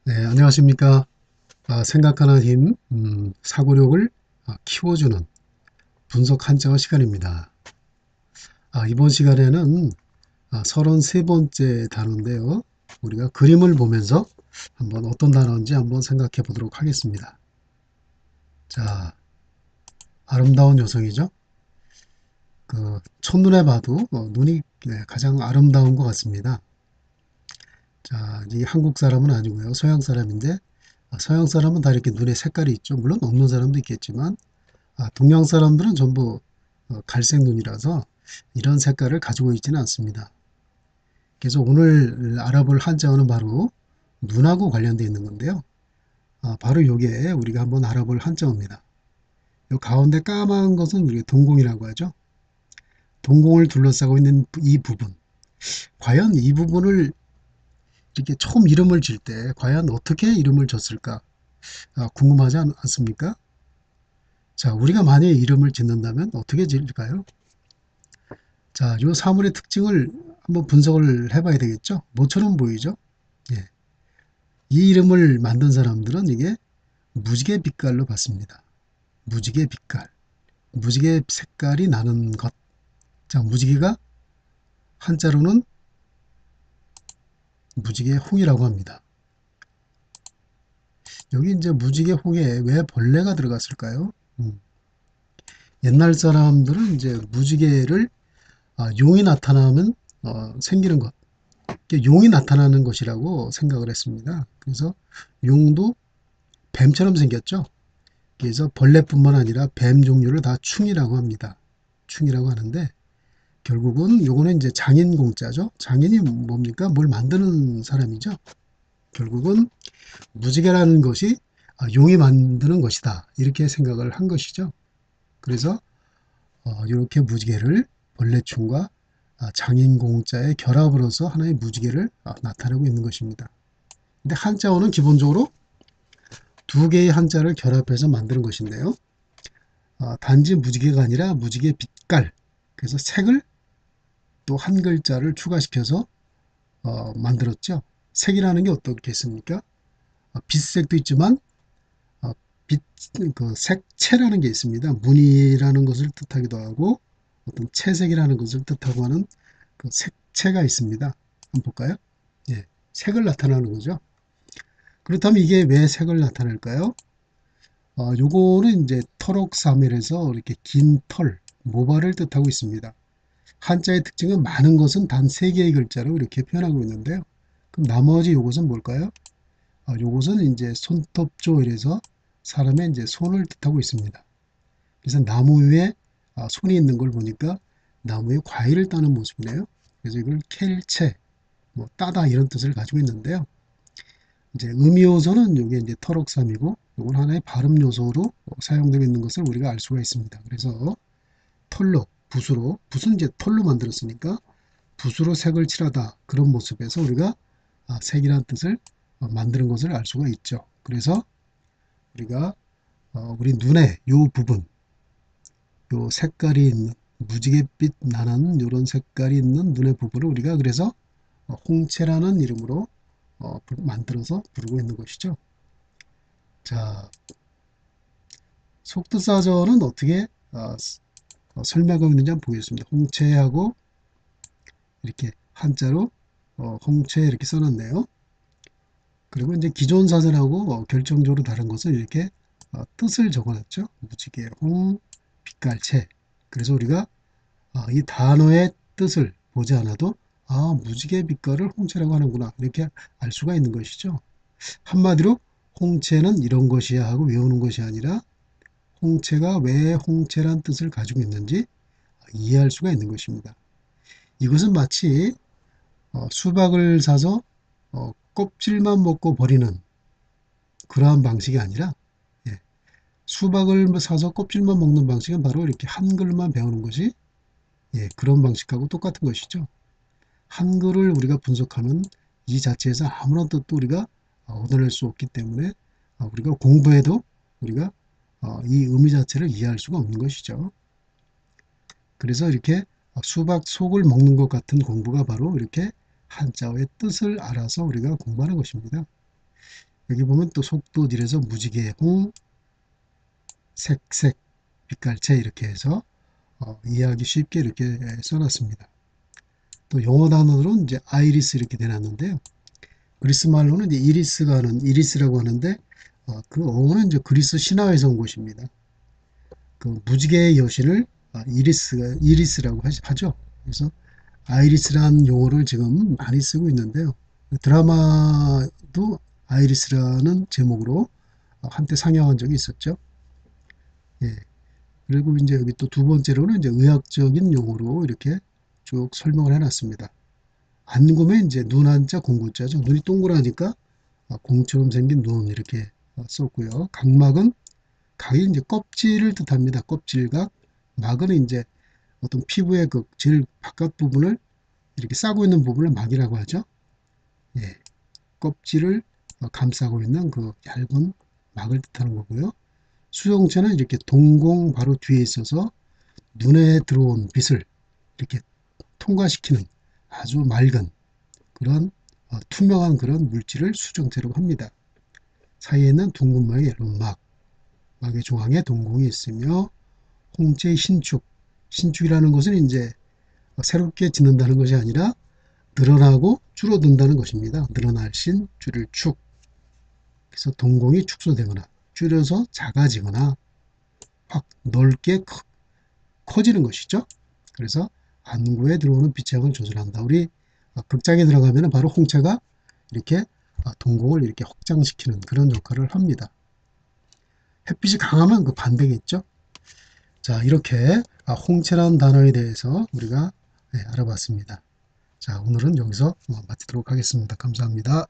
네, 안녕하십니까. 생각하는 힘, 사고력을 키워주는 분석 한자어 시간입니다. 이번 시간에는 33번째 단어인데요. 우리가 그림을 보면서 한번 어떤 단어인지 한번 생각해 보도록 하겠습니다. 자, 아름다운 여성이죠. 첫눈에 봐도 눈이 가장 아름다운 것 같습니다. 자, 이 한국 사람은 아니고요. 서양 사람인데, 서양 사람은 다 이렇게 눈에 색깔이 있죠. 물론 없는 사람도 있겠지만, 동양 사람들은 전부 갈색 눈이라서 이런 색깔을 가지고 있지는 않습니다. 그래서 오늘 알아볼 한자어는 바로 눈하고 관련되어 있는 건데요. 바로 이게 우리가 한번 알아볼 한자어입니다. 이 가운데 까만 것은 우리가 동공이라고 하죠. 동공을 둘러싸고 있는 이 부분. 과연 이 부분을 이렇게 처음 이름을 질 때 과연 어떻게 이름을 줬을까? 궁금하지 않습니까? 자, 우리가 만약에 이름을 짓는다면 어떻게 지을까요? 자, 이 사물의 특징을 한번 분석을 해봐야 되겠죠? 뭐처럼 보이죠? 예. 이 이름을 만든 사람들은 이게 무지개 빛깔로 봤습니다. 무지개 빛깔. 무지개 색깔이 나는 것. 자, 무지개가 한자로는 무지개 홍이라고 합니다. 여기 이제 무지개 홍에 왜 벌레가 들어갔을까요? 옛날 사람들은 이제 무지개를 용이 나타나면 생기는 것. 용이 나타나는 것이라고 생각을 했습니다. 그래서 용도 뱀처럼 생겼죠. 그래서 벌레뿐만 아니라 뱀 종류를 다 충이라고 합니다. 충이라고 하는데 결국은 요거는 이제 장인 공자죠. 장인이 뭡니까? 뭘 만드는 사람이죠. 결국은 무지개라는 것이 용이 만드는 것이다. 이렇게 생각을 한 것이죠. 그래서 이렇게 무지개를 벌레충과 장인 공자의 결합으로서 하나의 무지개를 나타내고 있는 것입니다. 근데 한자어는 기본적으로 두 개의 한자를 결합해서 만드는 것인데요. 단지 무지개가 아니라 무지개 빛깔. 그래서 색을 또 한 글자를 추가시켜서 만들었죠. 색이라는 게 어떻겠습니까? 빛색도 있지만 어, 빛, 그 색채라는 게 있습니다. 무늬라는 것을 뜻하기도 하고 어떤 채색이라는 것을 뜻하고 하는 그 색채가 있습니다. 한번 볼까요? 예, 색을 나타내는 거죠. 그렇다면 이게 왜 색을 나타낼까요? 요거는 이제 터럭사멜에서 이렇게 긴 털, 모발을 뜻하고 있습니다. 한자의 특징은 많은 것은 단 세 개의 글자로 이렇게 표현하고 있는데요. 그럼 나머지 요것은 뭘까요? 요것은 이제 손톱조 이래서 사람의 이제 손을 뜻하고 있습니다. 그래서 나무 위에 손이 있는 걸 보니까 나무에 과일을 따는 모습이네요. 그래서 이걸 캘채, 뭐 따다 이런 뜻을 가지고 있는데요. 이제 음이요소는 이게 이제 터럭삼이고 이건 하나의 발음 요소로 사용되고 있는 것을 우리가 알 수가 있습니다. 그래서 털로 붓으로 붓은 이제 털로 만들었으니까 붓으로 색을 칠하다 그런 모습에서 우리가 색이라는 뜻을 만드는 것을 알 수가 있죠. 그래서 우리가 우리 눈의 요 부분, 요 색깔이 있는 무지갯빛 나는 이런 색깔이 있는 눈의 부분을 우리가 그래서 홍채라는 이름으로 만들어서 부르고 있는 것이죠. 자, 속뜻사전은 어떻게 설명하고 있는지 한번 보겠습니다. 홍채하고 이렇게 한자로 홍채 이렇게 써놨네요. 그리고 이제 기존 사전하고 결정적으로 다른 것은 이렇게 뜻을 적어놨죠. 무지개, 홍, 빛깔채. 그래서 우리가 이 단어의 뜻을 보지 않아도 무지개 빛깔을 홍채라고 하는구나 이렇게 알 수가 있는 것이죠. 한마디로 홍채는 이런 것이야 하고 외우는 것이 아니라 홍채가 왜 홍채란 뜻을 가지고 있는지 이해할 수가 있는 것입니다. 이것은 마치 수박을 사서 껍질만 먹고 버리는 그러한 방식이 아니라 예, 수박을 사서 껍질만 먹는 방식은 바로 이렇게 한글만 배우는 것이 그런 방식하고 똑같은 것이죠. 한글을 우리가 분석하는 이 자체에서 아무런 뜻도 우리가 얻어낼 수 없기 때문에 우리가 공부해도 우리가 이 의미 자체를 이해할 수가 없는 것이죠. 그래서 이렇게 수박 속을 먹는 것 같은 공부가 바로 이렇게 한자어의 뜻을 알아서 우리가 공부하는 것입니다. 여기 보면 또 속도 느려서 무지개, 홍, 색색, 빛깔체 이렇게 해서 이해하기 쉽게 이렇게 써놨습니다. 또 영어 단어로는 이제 아이리스 이렇게 대놨는데요. 그리스 말로는 이제 이리스라고 하는데 그 어원은 이제 그리스 신화에서 온 것입니다. 그 무지개의 여신을 이리스라고 하죠. 그래서 아이리스라는 용어를 지금 많이 쓰고 있는데요. 드라마도 아이리스라는 제목으로 한때 상영한 적이 있었죠. 예. 그리고 이제 여기 또 두 번째로는 이제 의학적인 용어로 이렇게 쭉 설명을 해놨습니다. 안구면 이제 눈 한자 공구자죠. 눈이 동그라니까 공처럼 생긴 눈 이렇게 썼고요. 각막은 각이 이제 껍질을 뜻합니다. 껍질각. 막은 이제 어떤 피부의 그 제일 바깥 부분을 이렇게 싸고 있는 부분을 막이라고 하죠. 예. 껍질을 감싸고 있는 그 얇은 막을 뜻하는 거고요. 수정체는 이렇게 동공 바로 뒤에 있어서 눈에 들어온 빛을 이렇게 통과시키는 아주 맑은 그런 투명한 그런 물질을 수정체라고 합니다. 사이에는 둥근 모양의 얇은 막, 막의 중앙에 동공이 있으며 홍채의 신축, 신축이라는 것은 이제 새롭게 짓는다는 것이 아니라 늘어나고 줄어든다는 것입니다. 늘어날 신, 줄일 축. 그래서 동공이 축소되거나 줄여서 작아지거나 확 넓게 커지는 것이죠. 그래서 안구에 들어오는 빛의 양을 조절한다. 우리 극장에 들어가면 바로 홍채가 이렇게 동공을 이렇게 확장시키는 그런 역할을 합니다. 햇빛이 강하면 그 반대겠죠. 자, 이렇게 홍채라는 단어에 대해서 우리가 알아봤습니다. 자, 오늘은 여기서 마치도록 하겠습니다. 감사합니다.